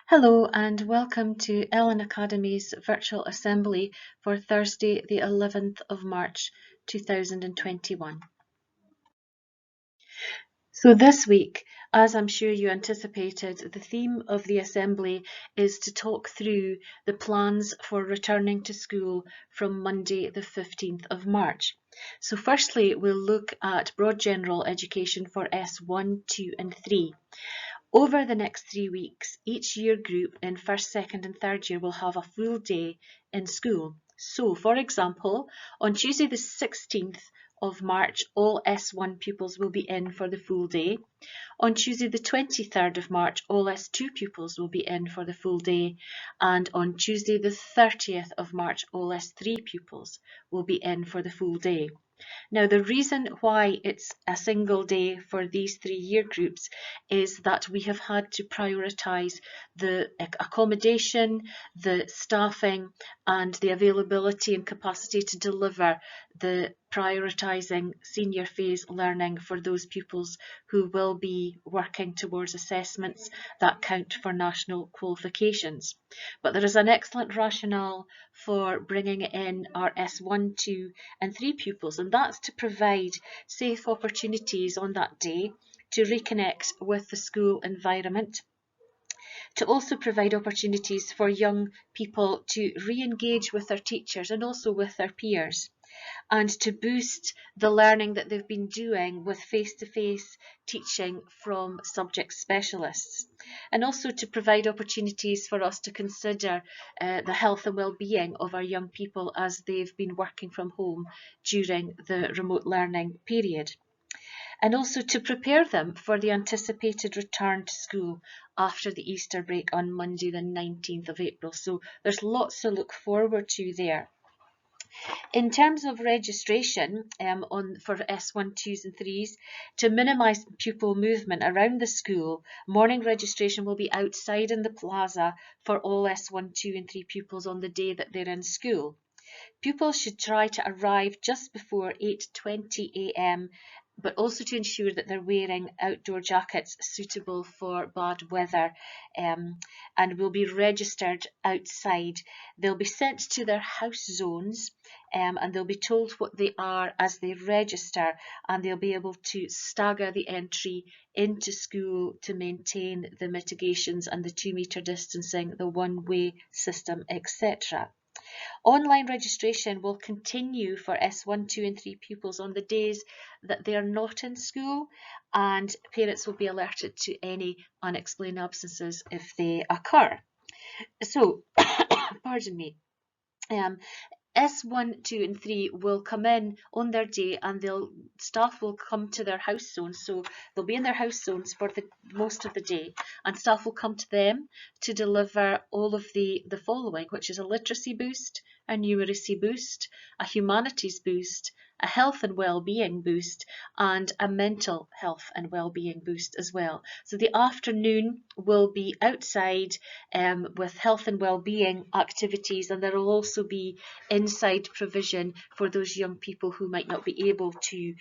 Hello and welcome to Ellon Academy's virtual assembly for Thursday the 11th of March 2021. So this week, as I'm sure you anticipated, the theme of the assembly is to talk through the plans for returning to school from Monday the 15th of March. So firstly, we'll look at broad general education for S1, 2 and 3. Over the next 3 weeks, each year group in first, second and third year will have a full day in school. So, for example, on Tuesday the 16th of March, all S1 pupils will be in for the full day. On Tuesday the 23rd of March, all S2 pupils will be in for the full day. And on Tuesday the 30th of March, all S3 pupils will be in for the full day. Now, the reason why it's a single day for these 3 year groups is that we have had to prioritise the accommodation, the staffing and the availability and capacity to deliver the prioritising senior phase learning for those pupils who will be working towards assessments that count for national qualifications. But there is an excellent rationale for bringing in our S1, 2 and 3 pupils, and that's to provide safe opportunities on that day to reconnect with the school environment, to also provide opportunities for young people to re-engage with their teachers and also with their peers, and to boost the learning that they've been doing with face-to-face teaching from subject specialists, and also to provide opportunities for us to consider the health and well-being of our young people as they've been working from home during the remote learning period, and also to prepare them for the anticipated return to school after the Easter break on Monday the 19th of April. So there's lots to look forward to there. In terms of registration for S1, 2s and 3s, to minimise pupil movement around the school, morning registration will be outside in the plaza for all S1, 2 and 3 pupils on the day that they're in school. Pupils should try to arrive just before 8:20 a.m, but also to ensure that they're wearing outdoor jackets suitable for bad weather, and will be registered outside. They'll be sent to their house zones, and they'll be told what they are as they register, and they'll be able to stagger the entry into school to maintain the mitigations and the 2-metre distancing, the one-way system, etc. Online registration will continue for S1, 2 and 3 pupils on the days that they are not in school, and parents will be alerted to any unexplained absences if they occur. So, pardon me. S1, 2 and 3 will come in on their day, and staff will come to their house zones. So they'll be in their house zones for most of the day, and staff will come to them to deliver all of the following, which is a literacy boost, a numeracy boost, a humanities boost, a health and well-being boost, and a mental health and well-being boost as well. So the afternoon will be outside with health and well-being activities, and there will also be inside provision for those young people who might not be able to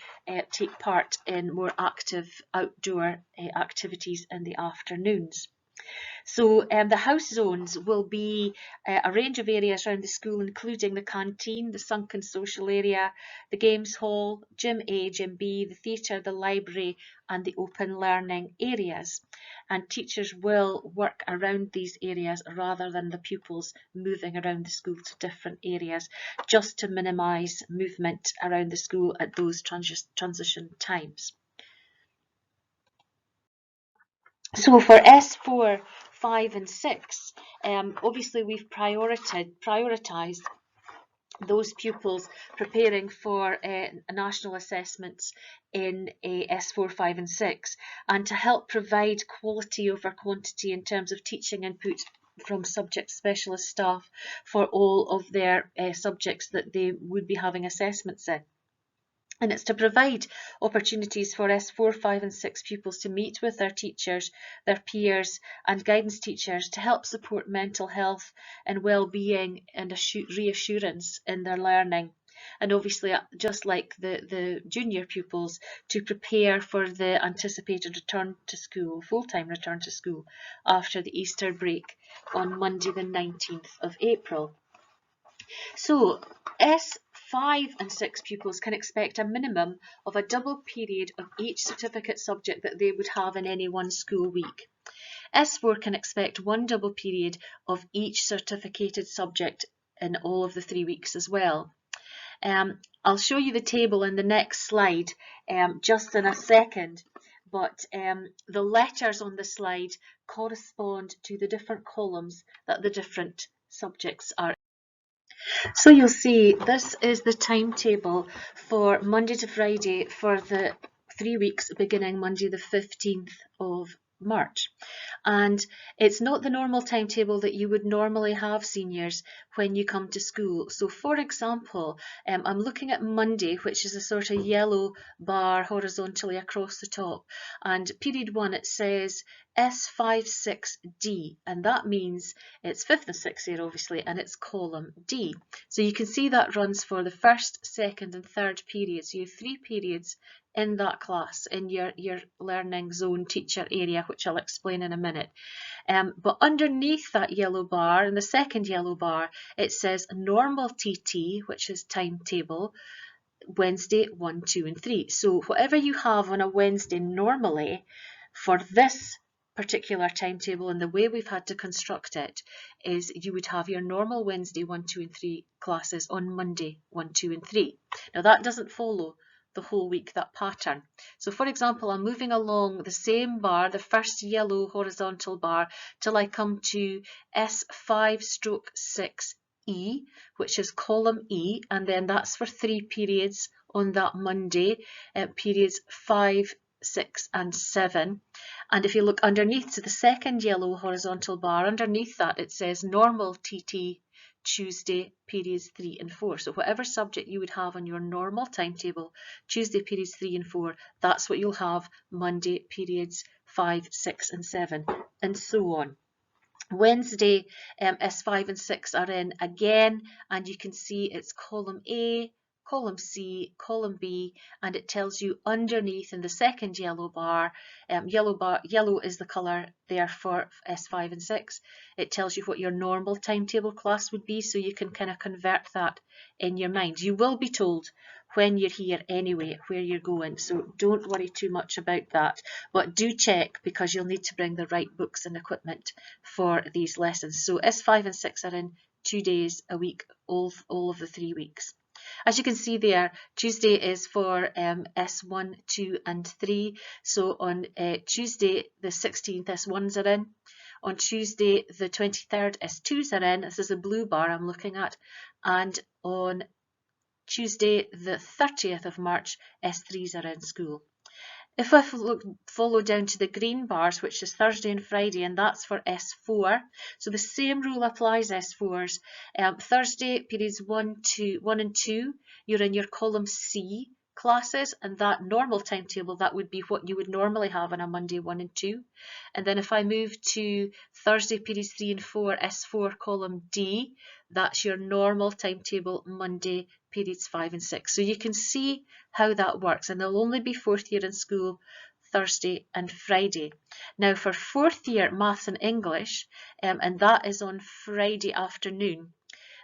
take part in more active outdoor activities in the afternoons. So the house zones will be a range of areas around the school, including the canteen, the sunken social area, the games hall, gym A, gym B, the theatre, the library and the open learning areas. And teachers will work around these areas rather than the pupils moving around the school to different areas, just to minimise movement around the school at those transition times. So for S4, 5 and 6, obviously we've prioritised those pupils preparing for national assessments in S4, 5 and 6, and to help provide quality over quantity in terms of teaching input from subject specialist staff for all of their subjects that they would be having assessments in. And it's to provide opportunities for S4, 5 and 6 pupils to meet with their teachers, their peers and guidance teachers to help support mental health and well-being and reassurance in their learning. and obviously just like the junior pupils, to prepare for the anticipated return to school, full-time return to school after the Easter break on Monday the 19th of April. So S5 and 6 pupils can expect a minimum of a double period of each certificate subject that they would have in any one school week. S4 can expect one double period of each certificated subject in all of the 3 weeks as well. I'll show you the table in the next slide just in a second, but the letters on the slide correspond to the different columns that the different subjects are. So you'll see this is the timetable for Monday to Friday for the 3 weeks beginning Monday the 15th of March. And it's not the normal timetable that you would normally have, seniors, when you come to school. So for example, I'm looking at Monday, which is a sort of yellow bar horizontally across the top, and period 1 it says S56D, and that means it's 5th and 6th year obviously, and it's column D. So you can see that runs for the 1st, 2nd and 3rd periods. You have 3 periods in that class, in your learning zone teacher area, which I'll explain in a minute. But underneath that yellow bar, in the second yellow bar, it says normal TT, which is timetable, Wednesday 1, 2 and 3. So whatever you have on a Wednesday normally, for this particular timetable and the way we've had to construct it, is you would have your normal Wednesday 1, 2 and 3 classes on Monday 1, 2 and 3. Now that doesn't follow the whole week, that pattern. So for example, I'm moving along the same bar, the first yellow horizontal bar, till I come to S5/6E, which is column E, and then that's for 3 periods on that Monday, periods 5, 6 and 7. And if you look underneath to the second yellow horizontal bar, underneath that it says normal TT Tuesday periods 3 and 4. So whatever subject you would have on your normal timetable, Tuesday periods 3 and 4, that's what you'll have Monday periods 5, 6 and 7, and so on. Wednesday, S5 and 6 are in again, and you can see it's column A, column C, column B, and it tells you underneath in the second yellow bar, yellow is the colour there for S5 and 6. It tells you what your normal timetable class would be, so you can kind of convert that in your mind. You will be told when you're here anyway where you're going, so don't worry too much about that, but do check because you'll need to bring the right books and equipment for these lessons. So S5 and 6 are in 2 days a week, all of the 3 weeks. As you can see there, Tuesday is for S1, 2 and 3. So on Tuesday the 16th, S1s are in. On Tuesday the 23rd, S2s are in. This is a blue bar I'm looking at. And on Tuesday the 30th of March, S3s are in school. If I follow down to the green bars, which is Thursday and Friday, and that's for S4, so the same rule applies S4s. Thursday, periods 1 and 2, you're in your column C classes, and that normal timetable, that would be what you would normally have on a Monday 1 and 2. And then if I move to Thursday, periods 3 and 4, S4 column D, that's your normal timetable Monday, periods 5 and 6. So you can see how that works, and they'll only be 4th year in school Thursday and Friday. Now for 4th year maths and English, and that is on Friday afternoon,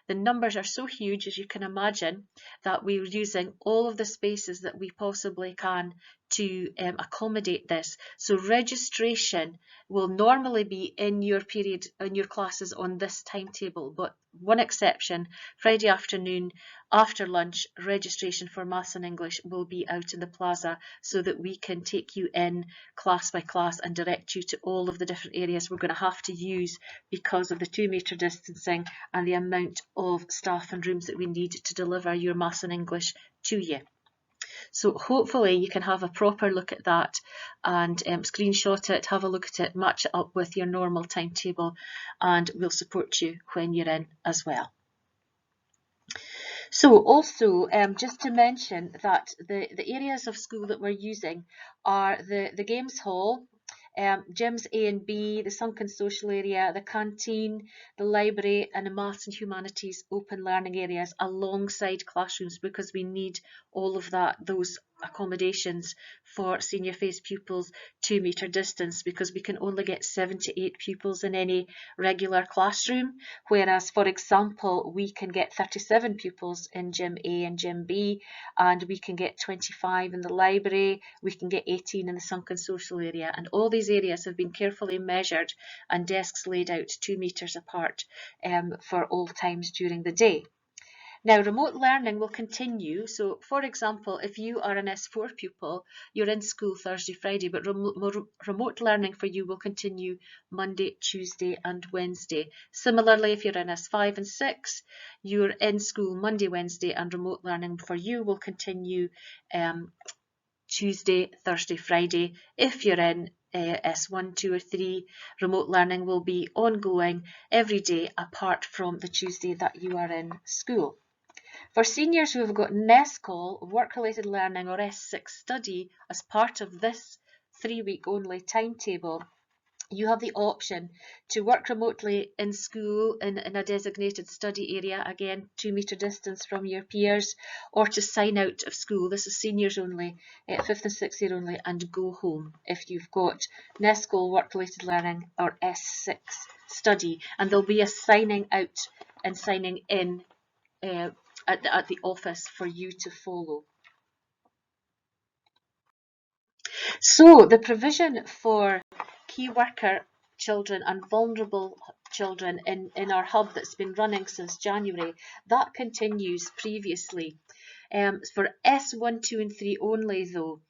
the numbers are so huge, as you can imagine, that we're using all of the spaces that we possibly can to accommodate this. So registration will normally be in your period, in your classes on this timetable, but one exception, Friday afternoon after lunch, registration for maths and English will be out in the plaza so that we can take you in class by class and direct you to all of the different areas we're going to have to use because of the 2-metre distancing and the amount of staff and rooms that we need to deliver your maths and English to you. So hopefully you can have a proper look at that and screenshot it, have a look at it, match it up with your normal timetable, and we'll support you when you're in as well. So also, just to mention that the areas of school that we're using are the games hall, Gyms A and B, the sunken social area, the canteen, the library, and the maths and humanities open learning areas alongside classrooms, because we need all of those accommodations for senior phase pupils 2 metre distance, because we can only get 7 to 8 pupils in any regular classroom, whereas, for example, we can get 37 pupils in Gym A and Gym B, and we can get 25 in the library, we can get 18 in the sunken social area, and all these areas have been carefully measured and desks laid out 2 metres apart for all times during the day. Now, remote learning will continue. So, for example, if you are an S4 pupil, you're in school Thursday, Friday, but remote learning for you will continue Monday, Tuesday, and Wednesday. Similarly, if you're in S5 and 6, you're in school Monday, Wednesday, and remote learning for you will continue Tuesday, Thursday, Friday. If you're in S1, 2 or 3, remote learning will be ongoing every day apart from the Tuesday that you are in school. For seniors who have got NESCOL, work-related learning, or S6 study as part of this 3-week only timetable, you have the option to work remotely in school in a designated study area, again 2 metre distance from your peers, or to sign out of school. This is seniors only, 5th and 6th year only, and go home if you've got NESCOL, work-related learning, or S6 study. And there'll be a signing out and signing in at the office for you to follow. So the provision for key worker children and vulnerable children in our hub that's been running since January, that continues previously. For S1, 2 and 3 only though,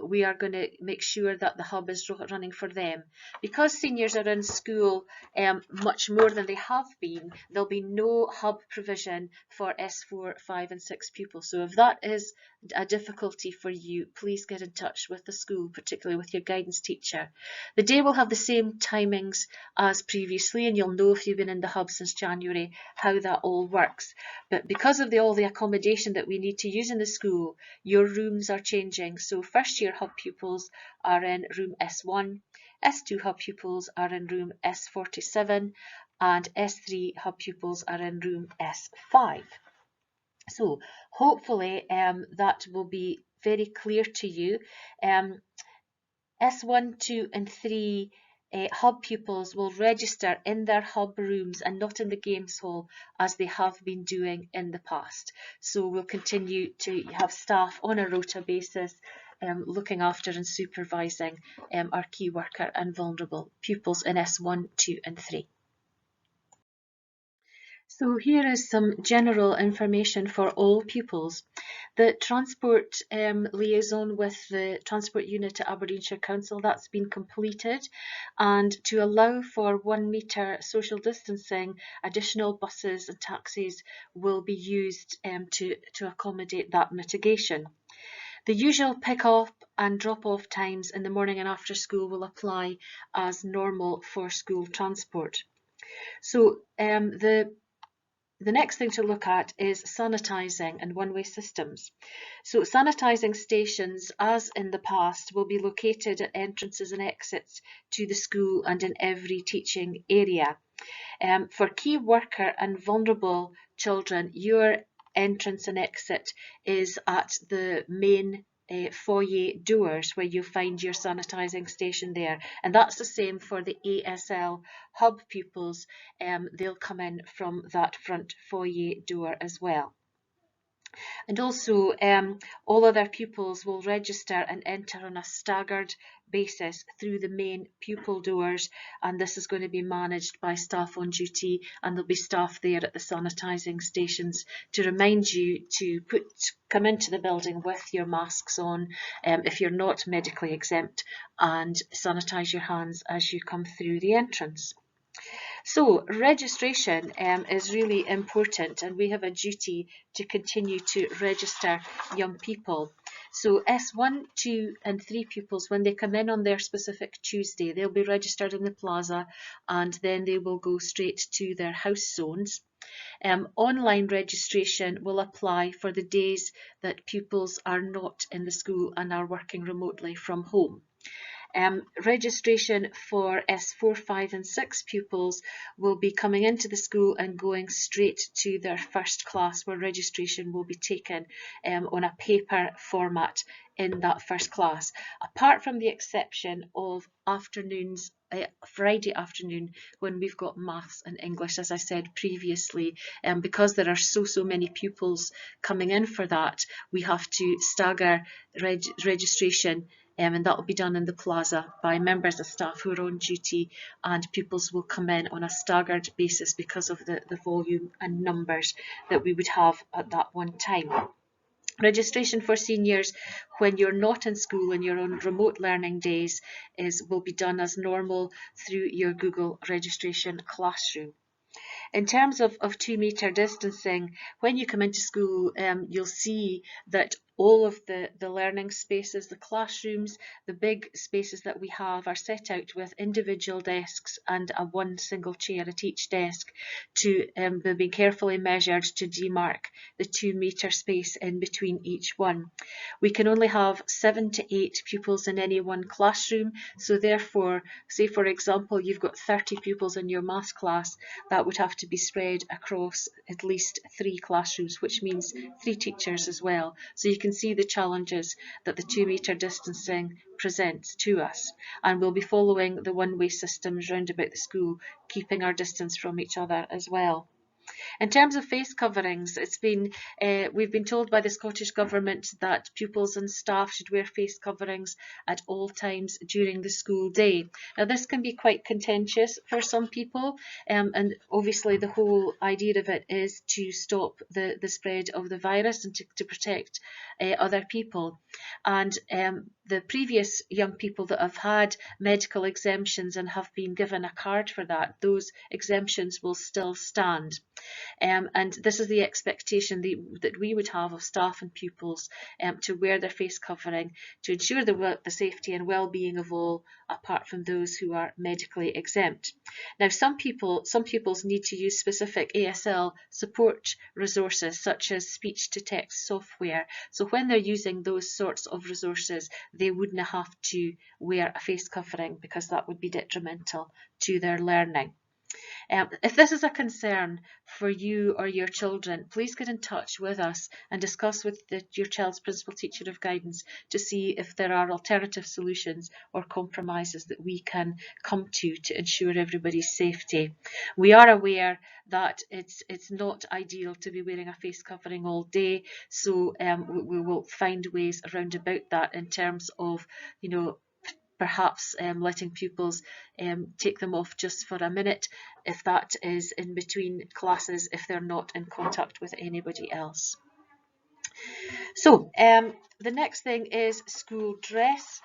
we are going to make sure that the hub is running for them. Because seniors are in school much more than they have been, there'll be no hub provision for S4, 5 and 6 pupils. So if that is a difficulty for you, please get in touch with the school, particularly with your guidance teacher. The day will have the same timings as previously, and you'll know if you've been in the hub since January how that all works. But because of all the accommodation that we need to use in the school, your rooms are changing. So first year hub pupils are in room S1, S2 hub pupils are in room S47, and S3 hub pupils are in room S5. So hopefully that will be very clear to you. S1, 2 and 3 hub pupils will register in their hub rooms and not in the games hall as they have been doing in the past. So we'll continue to have staff on a rota basis looking after and supervising our key worker and vulnerable pupils in S1, 2 and 3. So here is some general information for all pupils. The transport liaison with the transport unit at Aberdeenshire Council, that's been completed, and to allow for 1 metre social distancing, additional buses and taxis will be used to accommodate that mitigation. The usual pick-up and drop-off times in the morning and after school will apply as normal for school transport. So the next thing to look at is sanitising and one-way systems. So sanitising stations, as in the past, will be located at entrances and exits to the school and in every teaching area. For key worker and vulnerable children, your entrance and exit is at the main foyer doors, where you'll find your sanitising station there, and that's the same for the ASL hub pupils. They'll come in from that front foyer door as well. And also all other pupils will register and enter on a staggered basis through the main pupil doors, and this is going to be managed by staff on duty, and there'll be staff there at the sanitising stations to remind you to come into the building with your masks on if you're not medically exempt, and sanitise your hands as you come through the entrance. So registration is really important, and we have a duty to continue to register young people. So S1, 2 and 3 pupils, when they come in on their specific Tuesday, they'll be registered in the plaza, and then they will go straight to their house zones. Online registration will apply for the days that pupils are not in the school and are working remotely from home. Registration for S4, 5 and 6 pupils will be coming into the school and going straight to their first class, where registration will be taken on a paper format in that first class, apart from the exception of afternoons, Friday afternoon, when we've got maths and English, as I said previously. Because there are so many pupils coming in for that, we have to stagger registration, and that will be done in the plaza by members of staff who are on duty, and pupils will come in on a staggered basis because of the volume and numbers that we would have at that one time. Registration for seniors when you're not in school and you're on remote learning days will be done as normal through your Google registration classroom. In terms of 2-metre distancing, when you come into school, you'll see that all of the learning spaces, the classrooms, the big spaces that we have are set out with individual desks and one single chair at each desk. They've been carefully measured to demark the 2-metre space in between each one. We can only have 7 to 8 pupils in any one classroom, so therefore, say for example you've got 30 pupils in your maths class, that would have to be spread across at least 3 classrooms, which means 3 teachers as well. So you can see the challenges that the 2-metre distancing presents to us, and we'll be following the one-way systems round about the school, keeping our distance from each other as well. In terms of face coverings, we've been told by the Scottish Government that pupils and staff should wear face coverings at all times during the school day. Now, this can be quite contentious for some people, and obviously the whole idea of it is to stop the spread of the virus and to protect other people. And the previous young people that have had medical exemptions and have been given a card for that, those exemptions will still stand. And this is the expectation that we would have of staff and pupils, to wear their face covering to ensure the safety and well-being of all, apart from those who are medically exempt. Now, some pupils need to use specific ASL support resources such as speech-to-text software. So when they're using those sorts of resources, they wouldn't have to wear a face covering because that would be detrimental to their learning. If this is a concern for you or your children, please get in touch with us and discuss with your child's principal teacher of guidance to see if there are alternative solutions or compromises that we can come to ensure everybody's safety. We are aware that it's not ideal to be wearing a face covering all day, so we will find ways around about that in terms of, perhaps letting pupils take them off just for a minute, if that is in between classes, if they're not in contact with anybody else. So the next thing is school dress.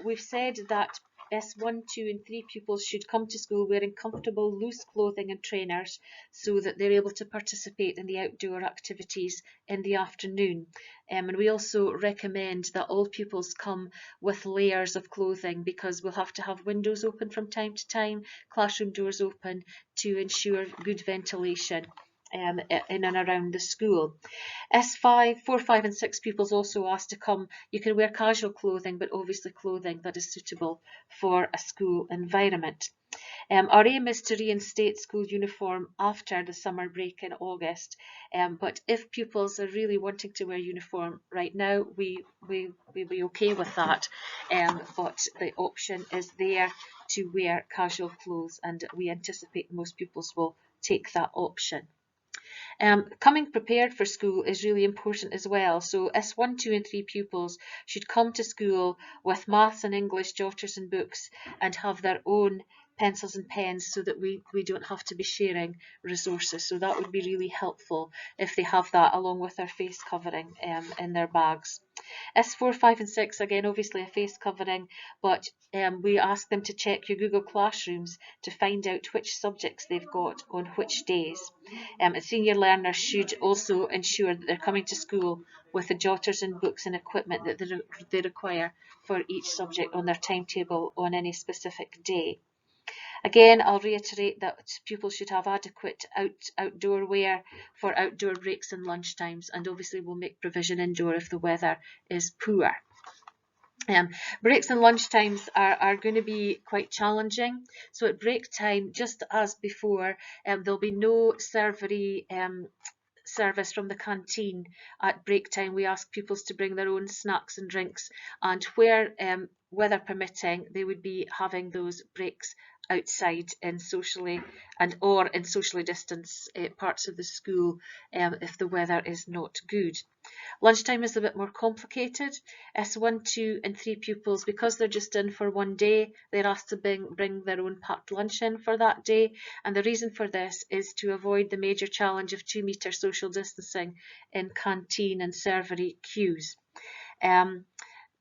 We've said that S1, 2 and 3 pupils should come to school wearing comfortable, loose clothing and trainers so that they're able to participate in the outdoor activities in the afternoon. And we also recommend that all pupils come with layers of clothing, because we'll have to have windows open from time to time, classroom doors open, to ensure good ventilation in and around the school. S5, 4, 5 and 6 pupils also asked to come. You can wear casual clothing, but obviously clothing that is suitable for a school environment. Our aim is to reinstate school uniform after the summer break in August, but if pupils are really wanting to wear uniform right now, we'll be okay with that, but the option is there to wear casual clothes, and we anticipate most pupils will take that option. Coming prepared for school is really important as well. So S1, 2 and 3 pupils should come to school with maths and English jotters and books and have their own pencils and pens, so that we don't have to be sharing resources. So that would be really helpful if they have that along with their face covering in their bags. S4, 5 and 6, again, obviously a face covering, but we ask them to check your Google Classrooms to find out which subjects they've got on which days. Senior learners should also ensure that they're coming to school with the jotters and books and equipment that they require for each subject on their timetable on any specific day. Again, I'll reiterate that pupils should have adequate outdoor wear for outdoor breaks and lunch times, and obviously we'll make provision indoor if the weather is poor. Breaks and lunch times are going to be quite challenging. So at break time, just as before, there'll be no servery service from the canteen at break time. We ask pupils to bring their own snacks and drinks, and where weather permitting, they would be having those breaks outside in socially and or in socially distanced parts of the school if the weather is not good. Lunchtime is a bit more complicated. S1, 2 and 3 pupils, because they're just in for one day, they're asked to bring their own packed lunch in for that day. And the reason for this is to avoid the major challenge of 2-metre social distancing in canteen and servery queues.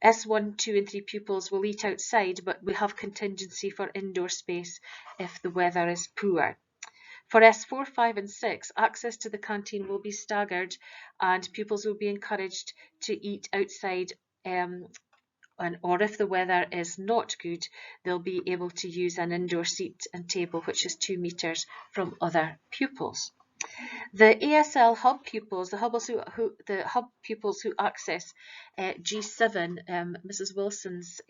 S1, 2 and 3 pupils will eat outside, but we have contingency for indoor space if the weather is poor. For S4, 5 and 6, access to the canteen will be staggered and pupils will be encouraged to eat outside or if the weather is not good, they'll be able to use an indoor seat and table which is 2 metres from other pupils. The ASL hub pupils, the hub pupils who access G7, Mrs. Wilson's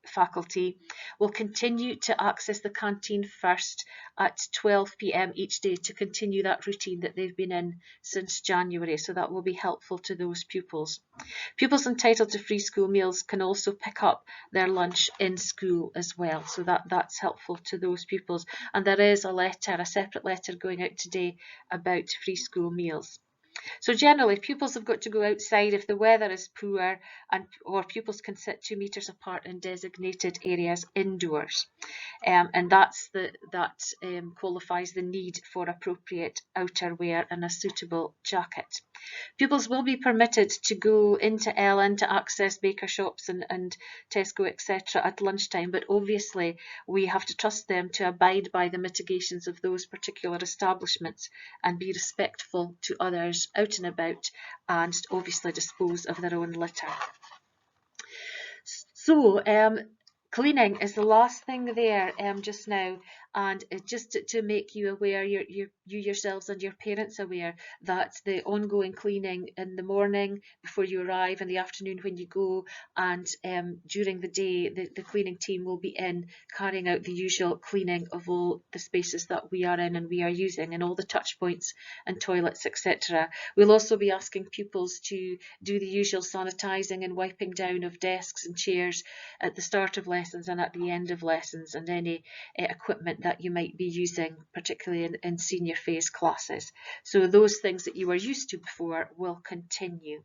faculty, will continue to access the canteen first at 12 p.m. each day to continue that routine that they've been in since January. So that will be helpful to those pupils. Pupils entitled to free school meals can also pick up their lunch in school as well. So that's helpful to those pupils. And there is a separate letter going out today about free school meals. So generally, pupils have got to go outside if the weather is poor, or pupils can sit 2 metres apart in designated areas indoors. And that qualifies the need for appropriate outerwear and a suitable jacket. Pupils will be permitted to go into Ellon to access baker shops and Tesco, etc. at lunchtime, but obviously we have to trust them to abide by the mitigations of those particular establishments and be respectful to others out and about, and obviously dispose of their own litter. So cleaning is the last thing there just now, and just to make you aware, you yourselves and your parents aware, that the ongoing cleaning in the morning before you arrive, in the afternoon when you go, and during the day, the cleaning team will be in carrying out the usual cleaning of all the spaces that we are in and we are using, and all the touch points and toilets, etc. We'll also be asking pupils to do the usual sanitising and wiping down of desks and chairs at the start of lessons and at the end of lessons, and any equipment that you might be using, particularly in senior phase classes. So those things that you were used to before will continue.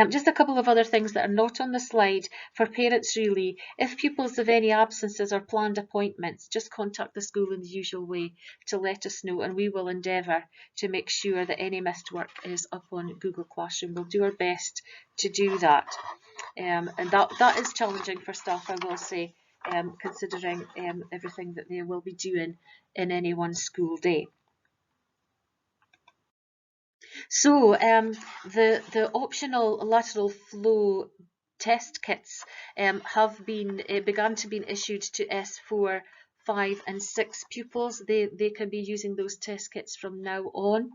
Just a couple of other things that are not on the slide for parents really. If pupils have any absences or planned appointments, just contact the school in the usual way to let us know, and we will endeavour to make sure that any missed work is up on Google Classroom. We'll do our best to do that. And that is challenging for staff, I will say, considering everything that they will be doing in any one school day. So the optional lateral flow test kits have been begun to be issued to S4, 5 and 6 pupils. They can be using those test kits from now on.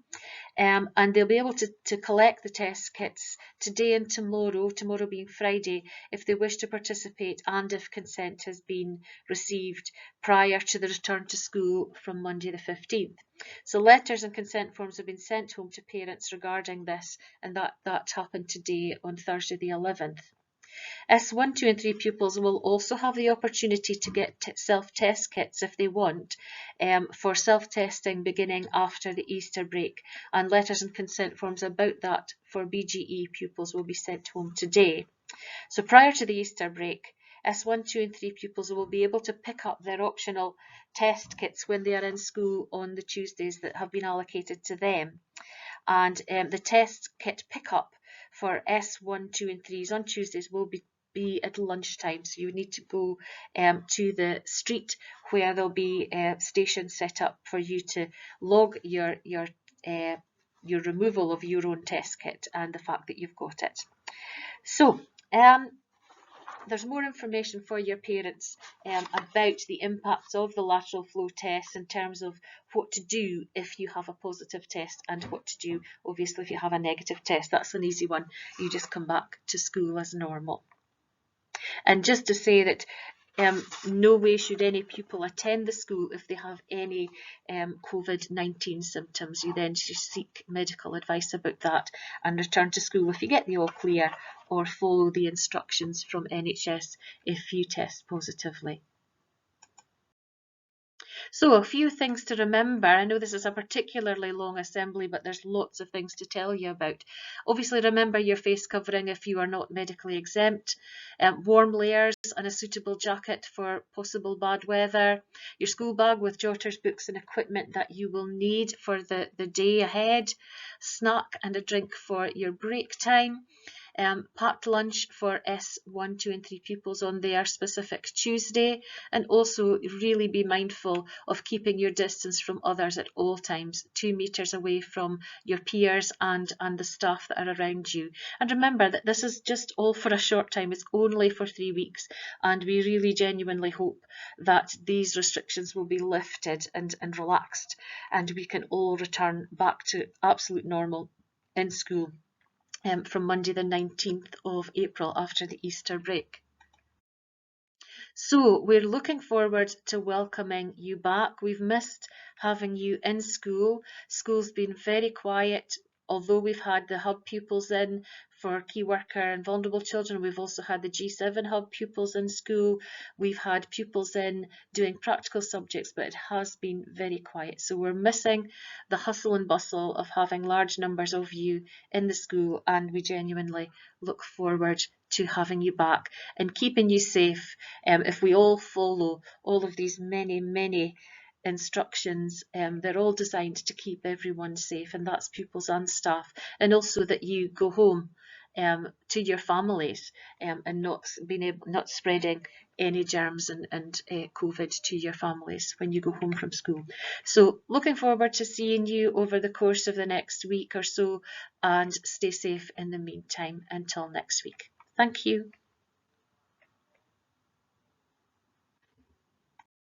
And they'll be able to collect the test kits today and tomorrow being Friday, if they wish to participate and if consent has been received prior to the return to school from Monday the 15th. So letters and consent forms have been sent home to parents regarding this, and that happened today on Thursday the 11th. S1, 2 and 3 pupils will also have the opportunity to get self-test kits if they want, for self-testing beginning after the Easter break, and letters and consent forms about that for BGE pupils will be sent home today. So prior to the Easter break, S1, 2 and 3 pupils will be able to pick up their optional test kits when they are in school on the Tuesdays that have been allocated to them. And the test kit pickup for S1, 2 and 3s on Tuesdays will be at lunchtime. So you need to go to the street where there'll be stations set up for you to log your removal of your own test kit and the fact that you've got it. So there's more information for your parents about the impacts of the lateral flow test in terms of what to do if you have a positive test and what to do, obviously, if you have a negative test. That's an easy one. You just come back to school as normal. And just to say that no way should any pupil attend the school if they have any COVID-19 symptoms. You then should seek medical advice about that and return to school if you get the all clear, or follow the instructions from NHS if you test positively. So a few things to remember. I know this is a particularly long assembly, but there's lots of things to tell you about. Obviously, remember your face covering if you are not medically exempt, warm layers and a suitable jacket for possible bad weather, your school bag with jotters, books and equipment that you will need for the day ahead, snack and a drink for your break time, packed lunch for S1, 2 and 3 pupils on their specific Tuesday, and also really be mindful of keeping your distance from others at all times, 2 metres away from your peers and the staff that are around you. And remember that this is just all for a short time, it's only for 3 weeks, and we really genuinely hope that these restrictions will be lifted and relaxed, and we can all return back to absolute normal in school from Monday the 19th of April after the Easter break. So we're looking forward to welcoming you back. We've missed having you in school. School's been very quiet. Although we've had the hub pupils in for key worker and vulnerable children, we've also had the G7 hub pupils in school. We've had pupils in doing practical subjects, but it has been very quiet. So we're missing the hustle and bustle of having large numbers of you in the school, and we genuinely look forward to having you back and keeping you safe. If we all follow all of these many instructions, they're all designed to keep everyone safe, and that's pupils and staff, and also that you go home to your families and not spreading any germs and COVID to your families when you go home from school. So looking forward to seeing you over the course of the next week or so, and stay safe in the meantime until next week. Thank you.